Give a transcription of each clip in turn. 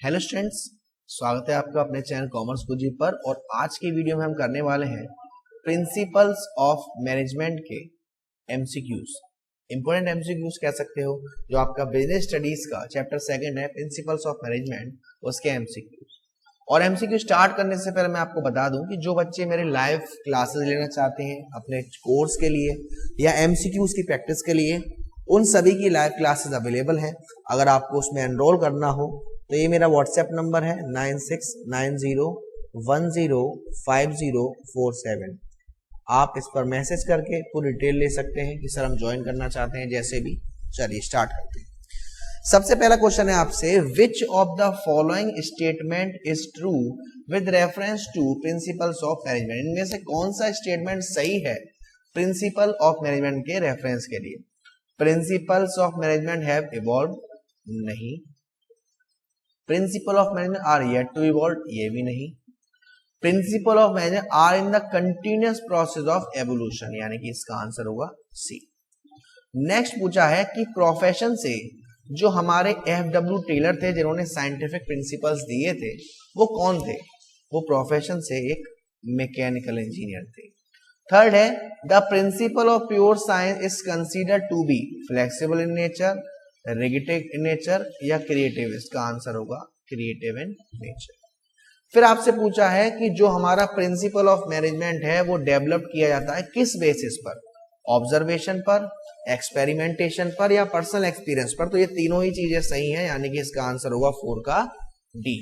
Hello students, स्वागत है आपका अपने चैनल कॉमर्स गुरुजी पर। और आज की वीडियो में हम करने वाले हैं प्रिंसिपल्स ऑफ मैनेजमेंट के एमसीक्यूज। इंपॉर्टेंट एमसीक्यूज कह सकते हो, जो आपका बिजनेस स्टडीज का चैप्टर 2 है प्रिंसिपल्स ऑफ मैनेजमेंट, उसके एमसीक्यूज। और एमसीक्यू स्टार्ट करने से पहले मैं आपको बता दूं कि जो बच्चे मेरे लाइव क्लासेस लेना चाहते हैं अपने कोर्स के लिए या एमसीक्यूज की प्रैक्टिस के लिए, उन सभी की लाइव क्लासेस अवेलेबल हैं। अगर आपको उसमें एनरोल करना हो तो ये मेरा व्हाट्सएप नंबर है 9690105047। आप इस पर मैसेज करके पूरी डिटेल ले सकते हैं कि सर हम ज्वाइन करना चाहते हैं। जैसे भी चलिए स्टार्ट करते हैं। सबसे पहला क्वेश्चन है आपसे, which of the following statement is true with reference to principles of management. इनमें से कौन सा स्टेटमेंट सही है प्रिंसिपल ऑफ मैनेजमेंट के रेफरेंस के लिए। Principles of management have evolve, नहीं। Principle of management are yet to evolve, ये भी नहीं। Principle of management are in the continuous process of evolution, यानी कि इसका आंसर होगा सी। नेक्स्ट पूछा है कि प्रोफेशन से जो हमारे एफडब्ल्यू टेलर थे जिन्होंने साइंटिफिक प्रिंसिपल्स दिए थे, वो कौन थे। वो प्रोफेशन से एक मैकेनिकल इंजीनियर थे। थर्ड है, the principle of pure science is considered to be flexible in nature, rigid in nature या क्रिएटिव। इसका आंसर होगा क्रिएटिव इन नेचर। फिर आपसे पूछा है कि जो हमारा प्रिंसिपल ऑफ मैनेजमेंट है वो डेवलप किया जाता है किस बेसिस पर, ऑब्जर्वेशन पर, एक्सपेरिमेंटेशन पर या पर्सनल एक्सपीरियंस पर। तो ये तीनों ही चीजें सही हैं, यानी कि इसका आंसर होगा 4 का डी।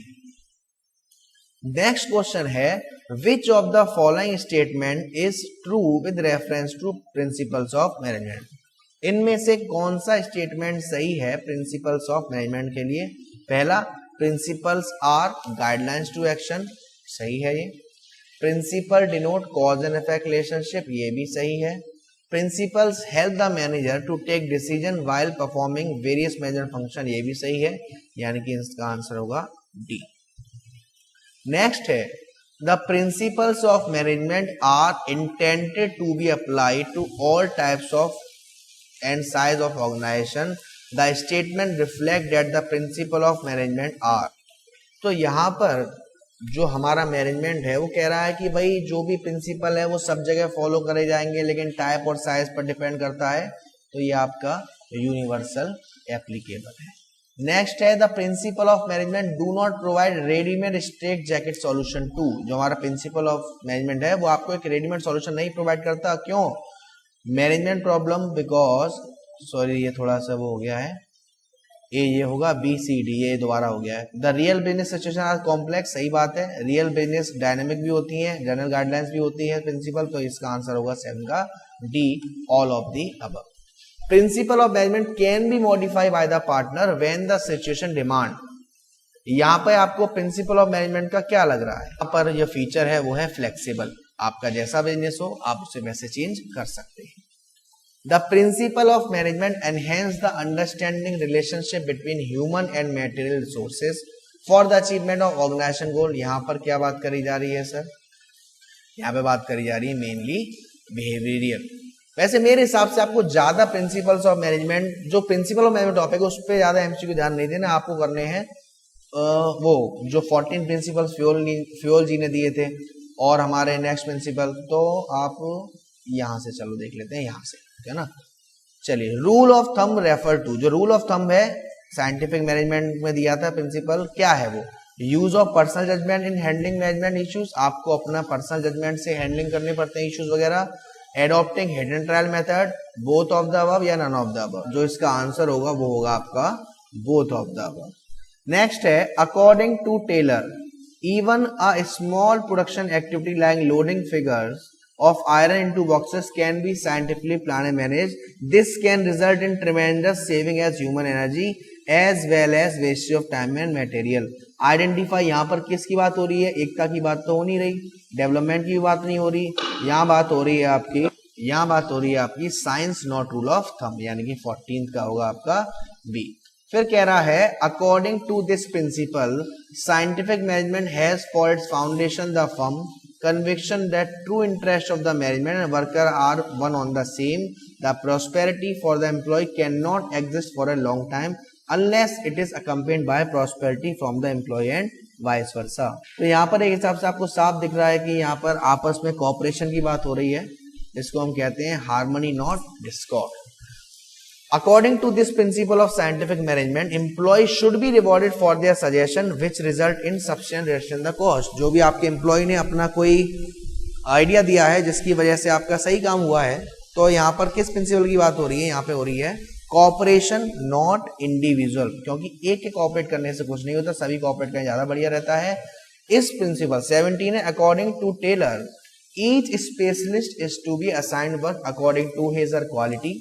नेक्स्ट क्वेश्चन है, विच of the following statement is true with reference to principles of management. इनमें से कौन सा स्टेटमेंट सही है प्रिंसिपल्स ऑफ मैनेजमेंट के लिए। पहला, principles are guidelines to action, सही है ये। Principle denote cause and effect relationship, ये भी सही है। Principles help the manager to take decision while performing various management function, ये भी सही है, यानी कि इसका आंसर होगा डी। नेक्स्ट है, the principles of management are intended to be applied to all types of and size of organization. The statement reflect that the principle of management are. तो यहाँ पर जो हमारा मैनेजमेंट है वो कह रहा है कि भाई जो भी प्रिंसिपल है वो सब जगह फॉलो करे जाएंगे, लेकिन टाइप और साइज पर डिपेंड करता है। तो ये आपका यूनिवर्सल एप्लीकेबल है। नेक्स्ट है, the principle of management do not provide readymade straight jacket solution to. जो हमारा प्रिंसिपल ऑफ मैनेजमेंट है वो आपको एक रेडीमेड सॉल्यूशन नहीं प्रोवाइड करता। क्यों? मैनेजमेंट प्रॉब्लम बिकॉज, सॉरी ये थोड़ा सा वो हो गया है, ये होगा BCD, ये दोबारा हो गया है। The real business situation are complex, सही बात है। रियल बिजनेस डायनेमिक भी होती है, जनरल गाइडलाइंस भी होती है प्रिंसिपल। तो इसका आंसर होगा 7 का D, all of the above. Principal of management can be modified by the partner when the situation demand. यहाँ पे आपको प्रिंसिपल ऑफ मैनेजमेंट का क्या लग रहा है, यहाँ पर यह फीचर है वो है फ्लेक्सिबल। आपका जैसा बिजनेस हो आप उसे वैसे चेंज कर सकते हैं। The principle of management enhance the understanding relationship between human and material resources for the achievement of organisation goal. यहाँ पर क्या बात करी जा रही है सर, यहाँ पे बात करी जा रही है मेनली बिहेवियरियल। वैसे मेरे हिसाब से आपको ज्यादा प्रिंसिपल्स ऑफ मैनेजमेंट, जो प्रिंसिपल ऑफ मैनेजमेंट टॉपिक है उस पर ज्यादा एमसीक्यू ध्यान नहीं देना, आपको करने हैं वो जो 14 प्रिंसिपल्स फ्योल जी ने दिए थे और हमारे नेक्स्ट प्रिंसिपल। तो आप यहां से चलो देख लेते हैं, यहां से, है ना। चलिए, rule of thumb refer to. जो रूल ऑफ थंब है साइंटिफिक मैनेजमेंट में दिया था प्रिंसिपल, क्या है वो, use of personal judgement in handling management issues. आपको अपना पर्सनल जजमेंट से हैंडलिंग करने पड़ते हैं इश्यूज वगैरह। Adopting hidden trial method, both of the above या नन ऑफ द अबव। जो इसका आंसर होगा वो होगा आपका both of the above. Next है, according to Taylor even a small production activity like loading figures of iron into boxes can be scientifically planned and managed. This can result in tremendous saving as human energy as well as wastage of time and material. Identify, यहाँ पर किसकी बात हो रही है, एकता की बात तो हो नहीं रही, डेवलपमेंट की बात नहीं हो रही, यहाँ बात हो रही है आपकी science not rule of thumb, यानी कि 14th का होगा आपका बी। फिर कह रहा है, according to this principle scientific management has for its foundation the firm conviction that true interest of the management and worker are one on the same. The prosperity for the employee cannot exist for a long time unless it is accompanied by prosperity from the employee and vice versa। तो यहाँ पर एक हिसाब से आपको साफ दिख रहा है कि यहाँ पर आपस में कॉपरेशन की बात हो रही है, इसको हम कहते हैं harmony not Discord. According to this principle of scientific management, employees should be rewarded for their suggestion which result in substantial reduction in the cost। जो भी आपके एम्प्लॉय ने अपना कोई आइडिया दिया है जिसकी वजह से आपका सही काम हुआ है, तो यहाँ पर किस प्रिंसिपल की बात हो रही है, यहाँ पे हो रही है कॉपरेशन नॉट इंडिविजुअल, क्योंकि एक के कॉपरेट करने से कुछ नहीं होता, सभी कॉपरेट करना ज्यादा बढ़िया रहता है। इस प्रिंसिपल 17 है, according to Taylor each specialist is to be assigned work according to his और quality.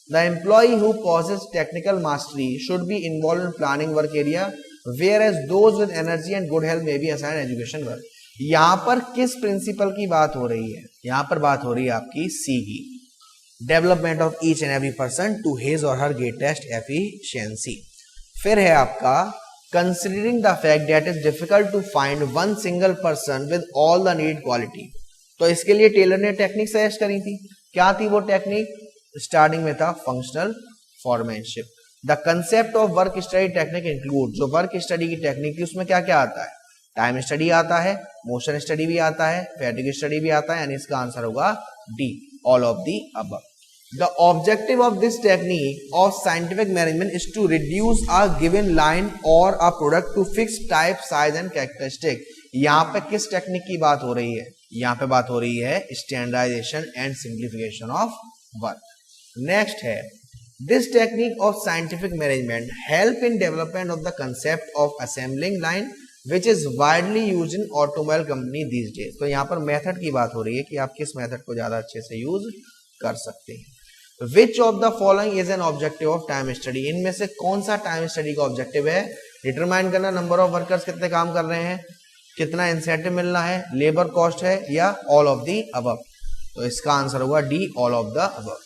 The employee who possesses technical mastery should be involved in planning work area, whereas those with energy and good health may be assigned education work। यहाँ पर किस principal की बात हो रही है, यहाँ पर बात हो रही है आपकी सी की, development of each and every person to his or her greatest efficiency. फिर है आपका considering the fact that is difficult to find one single person with all the need quality. तो इसके लिए टेलर ने टेक्निक सजेस्ट करी थी, क्या थी वो टेक्निक, स्टार्टिंग में था functional foremanship. The concept of work study technique include, जो वर्क स्टडी की टेक्निक थी उसमें क्या क्या आता है, टाइम स्टडी आता है, मोशन स्टडी भी आता है, फैटिग स्टडी भी आता है, यानी इसका आंसर होगा D, all of the above. The objective of this technique of scientific management is to reduce a given line और a product to fix type size and characteristic. यहाँ पे किस टेक्निक की बात हो रही है, यहाँ पे बात हो रही है standardisation and simplification of work. Next है this technique of scientific management help in development of the concept of assembling line which is widely use in automobile company these days. तो यहाँ पर मेथड की बात हो रही है कि आप किस मेथड को ज्यादा अच्छे से यूज कर सकते हैं। विच of the following is an objective of time study, इनमें से कौन सा टाइम स्टडी का ऑब्जेक्टिव है, डिटरमाइन करना नंबर ऑफ वर्कर्स कितने काम कर रहे हैं, कितना इंसेंटिव मिलना है, लेबर कॉस्ट है, या ऑल ऑफ द अबव। तो इसका आंसर होगा D, all of the above.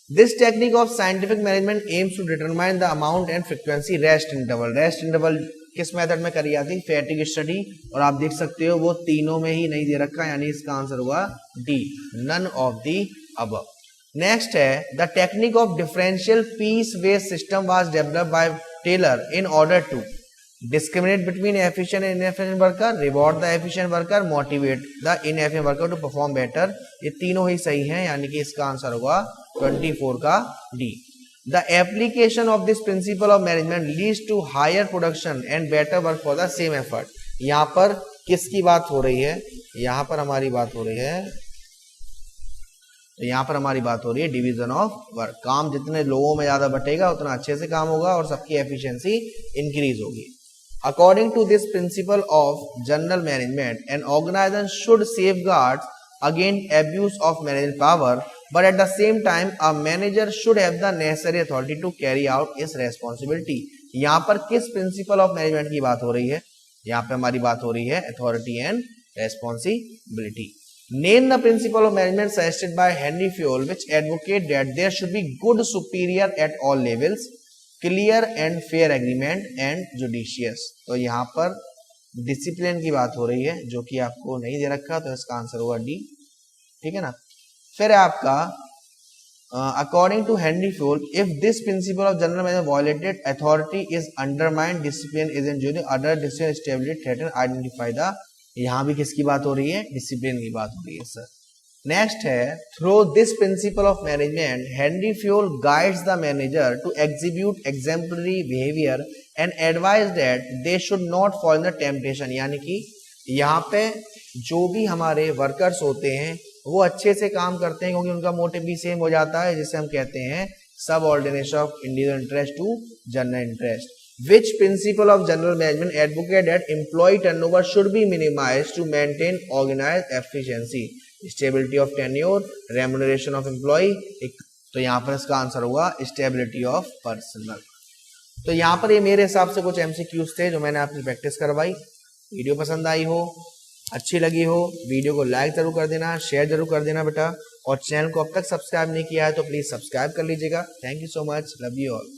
This technique of scientific management aims to determine the amount and frequency rest interval। Rest interval किस मेथड में करी जाती है, फैटिग स्टडी, और आप देख सकते हो वो तीनों में ही नहीं दे रखा, यानी इसका आंसर होगा D, none of the above. Next है the technique of differential piece wage system was developed by Taylor in order to discriminate between efficient and inefficient worker, reward the efficient worker, motivate the inefficient worker to perform better। ये तीनों ही सही हैं, यानी कि इसका answer होगा 24 का D. The application of this principle of management leads to higher production and better work for the same effort। यहाँ पर किसकी बात हो रही है, यहाँ पर हमारी बात हो रही है, यहाँ पर हमारी बात हो रही है डिवीजन ऑफ वर्क। काम जितने लोगों में ज्यादा बटेगा उतना अच्छे से काम होगा और सबकी एफिशिएंसी इंक्रीज होगी। According to this principle of general management, an organization should safeguard against abuse of managerial power, but at the same time, a manager should have the necessary authority to carry out his responsibility। यहाँ पर किस principle of management की बात हो रही है, यहाँ पे हमारी बात हो रही है authority and responsibility। Name the principle of management suggested by Henry Fayol, which advocate that there should be good superior at all levels, clear and fair agreement and judicious. तो यहाँ पर डिसिप्लिन की बात हो रही है जो कि आपको नहीं दे रखा, तो इसका आंसर होगा डी, ठीक है ना। फिर है आपका according to Henry Fayol, if this principle of general management violated, authority is undermined, discipline is injuring, other decision stability threaten, identify the. यहाँ भी किसकी बात हो रही है, डिसिप्लिन की बात हो रही है सर। नेक्स्ट है through this principle of management Henry Fayol guides the manager to execute exemplary behaviour and advise that they should not fall in the temptation. यानी कि यहाँ पे जो भी हमारे वर्कर्स होते हैं वो अच्छे से काम करते हैं क्योंकि उनका मोटिव भी सेम हो जाता है, जिसे हम कहते हैं subordination of individual interest to general interest. Which principle of general management advocate that employee turnover should be minimized to maintain organized efficiency, stability of tenure, remuneration of employee। तो यहाँ पर इसका आंसर होगा stability of personnel। तो यहाँ पर ये मेरे हिसाब से कुछ MCQs थे जो मैंने आपकी प्रैक्टिस करवाई। वीडियो पसंद आई हो, अच्छी लगी हो, वीडियो को लाइक जरूर कर देना, शेयर जरूर कर देना बेटा, और चैनल को अब तक सब्सक्राइब नहीं किया है तो प्लीज सब्सक्राइब कर लीजिएगा। Thank you so much, love you all.